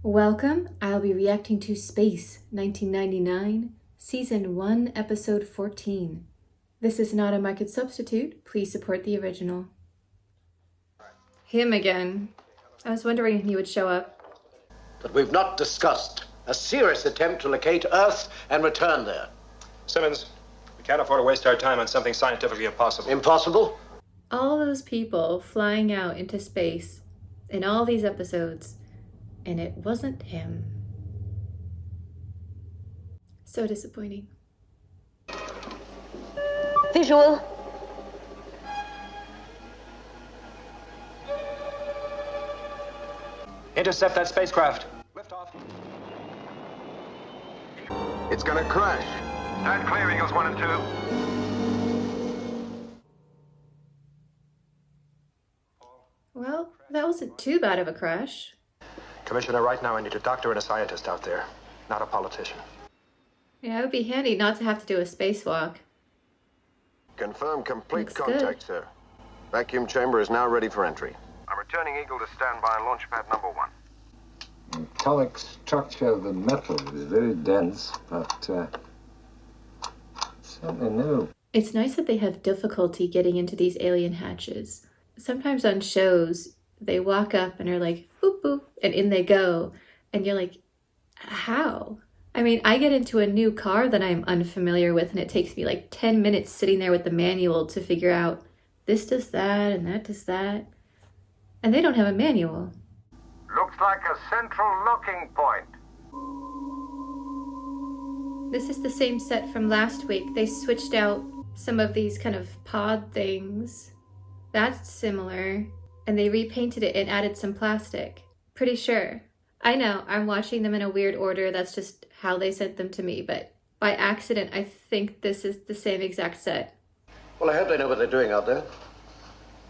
Welcome, I'll be reacting to Space 1999, Season 1, Episode 14. This is not a market substitute, please support the original. Him again. I was wondering if he would show up. But we've not discussed a serious attempt to locate Earth and return there. Simmons, we can't afford to waste our time on something scientifically impossible. Impossible? All those people flying out into space in all these episodes, and it wasn't him. So disappointing. Visual. Intercept that spacecraft. Lift off. It's gonna crash. Stand clear, Eagles 1 and 2. Well, that wasn't too bad of a crash. Commissioner, right now I need a doctor and a scientist out there, not a politician. Yeah, it would be handy not to have to do a spacewalk. Confirm complete Looks contact, good. sir. Vacuum chamber is now ready for entry. I'm returning Eagle to standby on launch pad number 1. The metallic structure of the metal is very dense, but certainly new. It's nice that they have difficulty getting into these alien hatches. Sometimes on shows, they walk up and are like, boop, boop, and in they go. And you're like, how? I mean, I get into a new car that I'm unfamiliar with, and it takes me like 10 minutes sitting there with the manual to figure out this does that and that does that. And they don't have a manual. Looks like a central locking point. This is the same set from last week. They switched out some of these kind of pod things. That's similar. And they repainted it and added some plastic. Pretty sure. I know, I'm watching them in a weird order. That's just how they sent them to me. But by accident, I think this is the same exact set. Well, I hope they know what they're doing out there.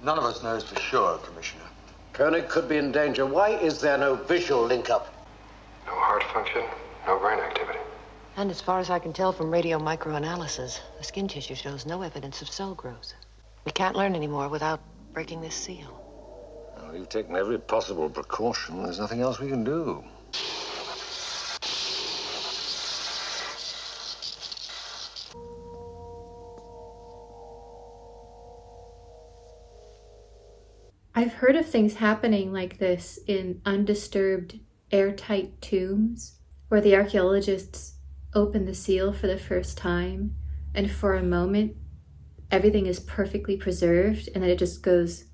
None of us knows for sure, Commissioner. Koenig could be in danger. Why is there no visual link-up? No heart function, no brain activity. And as far as I can tell from radio microanalysis, the skin tissue shows no evidence of cell growth. We can't learn anymore without breaking this seal. Well, we've taken every possible precaution. There's nothing else we can do. I've heard of things happening like this in undisturbed, airtight tombs, where the archaeologists open the seal for the first time, and for a moment, everything is perfectly preserved, and then it just goes.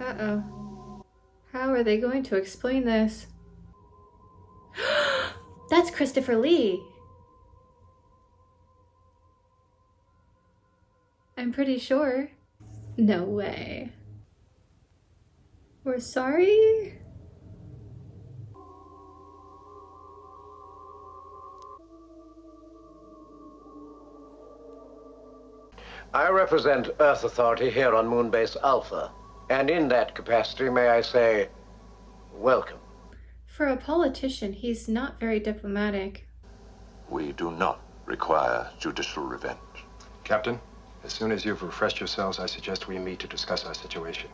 Uh-oh. How are they going to explain this? That's Christopher Lee! I'm pretty sure. No way. We're sorry? I represent Earth Authority here on Moonbase Alpha. And in that capacity, may I say, welcome. For a politician, he's not very diplomatic. We do not require judicial revenge. Captain, as soon as you've refreshed yourselves, I suggest we meet to discuss our situation.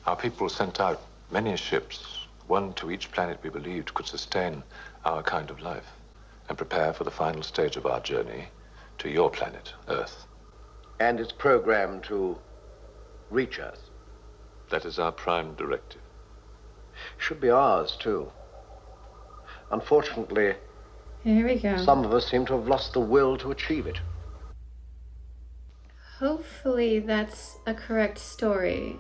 Our people sent out many ships, one to each planet we believed could sustain our kind of life, and prepare for the final stage of our journey to your planet, Earth. And it's programmed to reach us. That is our prime directive. Should be ours, too. Unfortunately, Here we go. some of us seem to have lost the will to achieve it. Hopefully that's a correct story.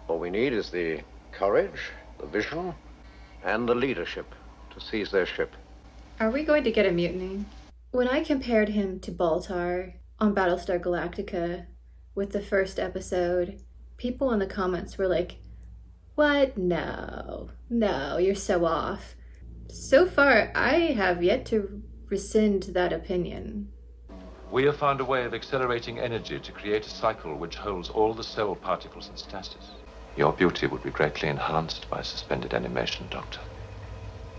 All we need is the courage, the vision, and the leadership to seize their ship. Are we going to get a mutiny? When I compared him to Baltar on Battlestar Galactica with the first episode, people in the comments were like, what? No, you're so off. So far, I have yet to rescind that opinion. We have found a way of accelerating energy to create a cycle which holds all the cell particles in stasis. Your beauty would be greatly enhanced by suspended animation, Doctor.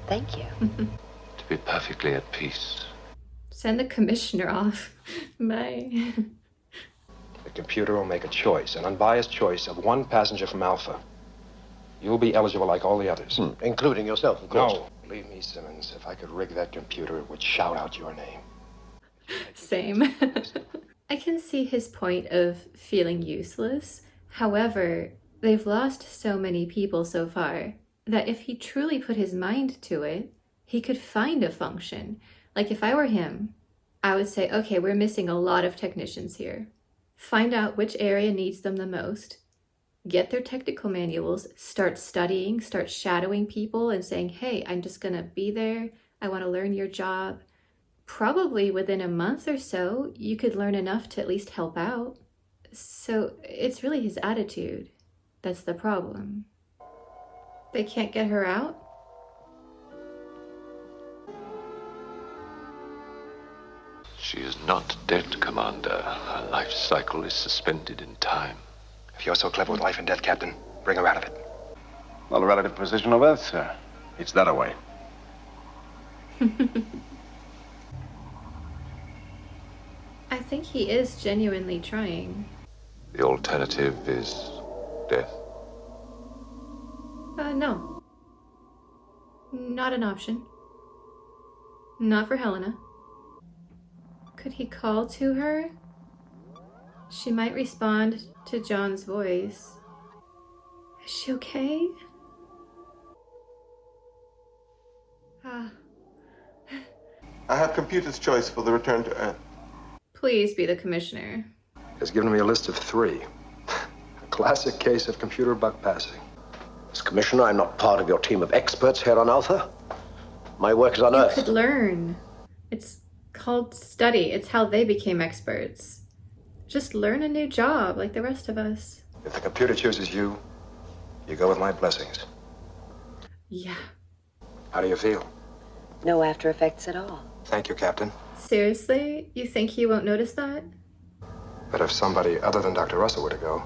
Thank you. To be perfectly at peace. Send the commissioner off. Bye. The computer will make a choice, an unbiased choice of one passenger from Alpha. You'll be eligible like all the others. Including yourself, of course. No. Believe me, Simmons, if I could rig that computer, it would shout out your name. Same. I can see his point of feeling useless. However, they've lost so many people so far that if he truly put his mind to it, he could find a function. Like if I were him, I would say, okay, we're missing a lot of technicians here. Find out which area needs them the most. Get their technical manuals, start studying, start shadowing people and saying, hey, I'm just gonna be there. I wanna learn your job. Probably within a month or so, you could learn enough to at least help out. So it's really his attitude that's the problem. They can't get her out? She is not dead, Commander. Her life cycle is suspended in time. If you're so clever with life and death, Captain, bring her out of it. Well, the relative position of Earth, sir. It's that away. I think he is genuinely trying. The alternative is death. No. Not an option. Not for Helena. Could he call to her? She might respond to John's voice. Is she okay? I have computer's choice for the return to Earth. Please be the commissioner. He's given me a list of 3. A classic case of computer buck passing. As Commissioner, I'm not part of your team of experts here on Alpha. My work is unearthed. You could learn. It's called study. It's how they became experts. Just learn a new job like the rest of us. If the computer chooses you, you go with my blessings. Yeah. How do you feel? No after effects at all. Thank you, Captain. Seriously? You think he won't notice that? But if somebody other than Dr. Russell were to go,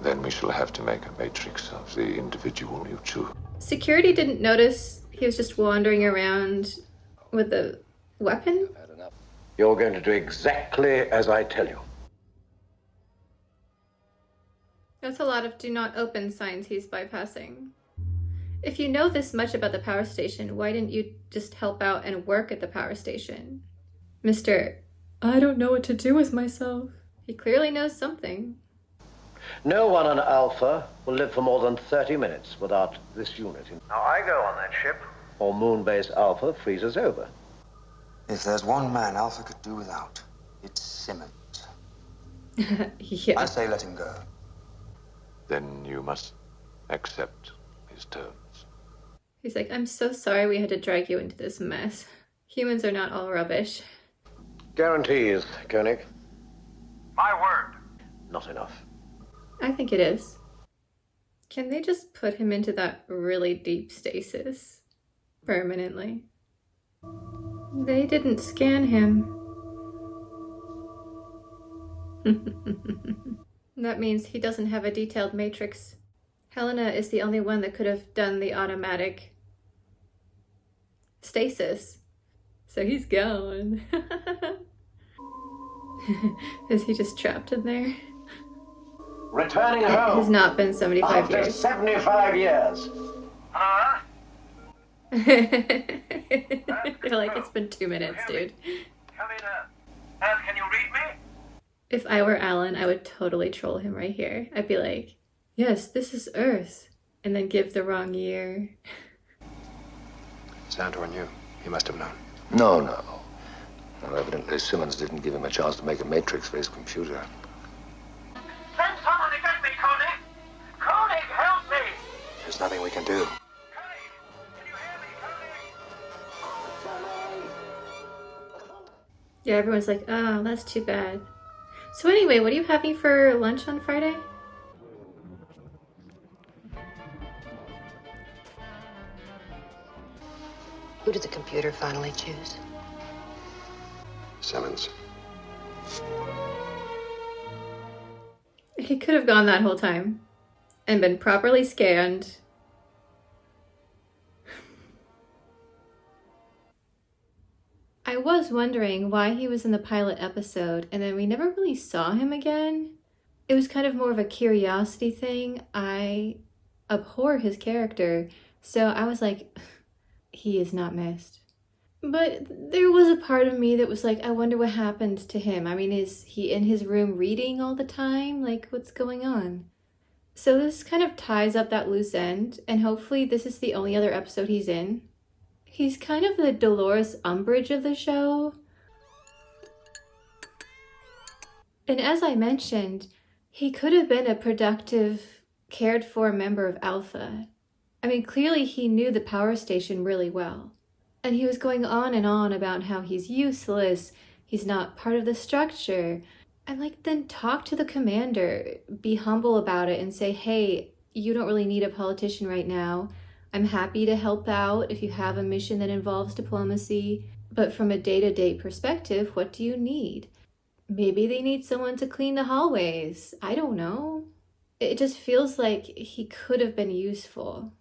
Then we shall have to make a matrix of the individual you choose. Security didn't notice he was just wandering around with a weapon? You're going to do exactly as I tell you. That's a lot of do not open signs he's bypassing. If you know this much about the power station, why didn't you just help out and work at the power station? Mr. I don't know what to do with myself. He clearly knows something. No one on Alpha will live for more than 30 minutes without this unit. Now, I go on that ship. Or Moonbase Alpha freezes over. If there's one man Alpha could do without, it's Simmons. Yeah. I say let him go. Then you must accept his terms. He's like, I'm so sorry we had to drag you into this mess. Humans are not all rubbish. Guarantees, Koenig. My word. Not enough. I think it is. Can they just put him into that really deep stasis permanently? They didn't scan him. That means he doesn't have a detailed matrix. Helena is the only one that could have done the automatic stasis. So he's gone. Is he just trapped in there? Returning It home. has not been 75 After years. 75 years. Huh? You're like, it's been 2 minutes, dude. Come in, Earth, can you read me? If I were Alan, I would totally troll him right here. I'd be like, yes, this is Earth. And then give the wrong year. Sandor knew. He must have known. No. Well, evidently Simmons didn't give him a chance to make a matrix for his computer. Send someone to get me, Koenig! Koenig, help me! There's nothing we can do. Koenig! Can you hear me, Koenig? Yeah, everyone's like, oh, that's too bad. So anyway, what are you having for lunch on Friday? Who did the computer finally choose? Simmons. He could have gone that whole time and been properly scanned. I was wondering why he was in the pilot episode, and then we never really saw him again. It was kind of more of a curiosity thing. I abhor his character, so I was like, he is not missed. But there was a part of me that was like, I wonder what happened to him. I mean, is he in his room reading all the time? Like, what's going on? So this kind of ties up that loose end, and hopefully this is the only other episode he's in. He's kind of the Dolores Umbridge of the show. And as I mentioned, he could have been a productive, cared-for member of Alpha. I mean, clearly he knew the power station really well. And he was going on and on about how he's useless, he's not part of the structure. And like, then talk to the commander, be humble about it and say, hey, you don't really need a politician right now. I'm happy to help out if you have a mission that involves diplomacy. But from a day-to-day perspective, what do you need? Maybe they need someone to clean the hallways. I don't know. It just feels like he could have been useful.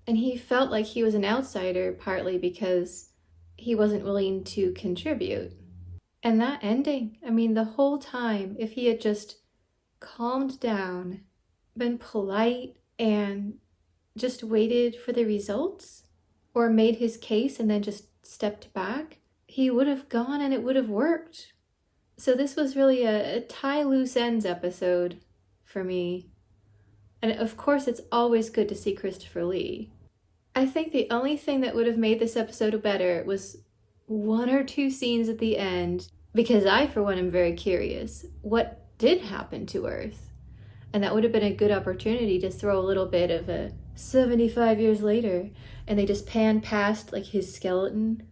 And he felt like he was an outsider partly because he wasn't willing to contribute. And that ending, I mean, the whole time, if he had just calmed down, been polite, and just waited for the results, or made his case and then just stepped back, he would have gone and it would have worked. So this was really a tie loose ends episode for me. And of course, it's always good to see Christopher Lee. I think the only thing that would have made this episode better was one or two scenes at the end, because I, for one, am very curious. What did happen to Earth? And that would have been a good opportunity to throw a little bit of a 75 years later, and they just pan past like his skeleton.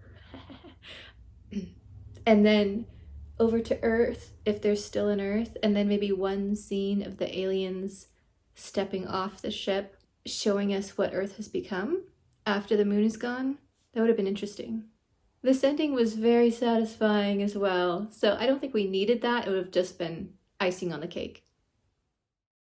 And then over to Earth, if there's still an Earth, and then maybe one scene of the aliens stepping off the ship, showing us what Earth has become after the moon is gone. That would have been interesting. This ending was very satisfying as well, so I don't think we needed that. It would have just been icing on the cake.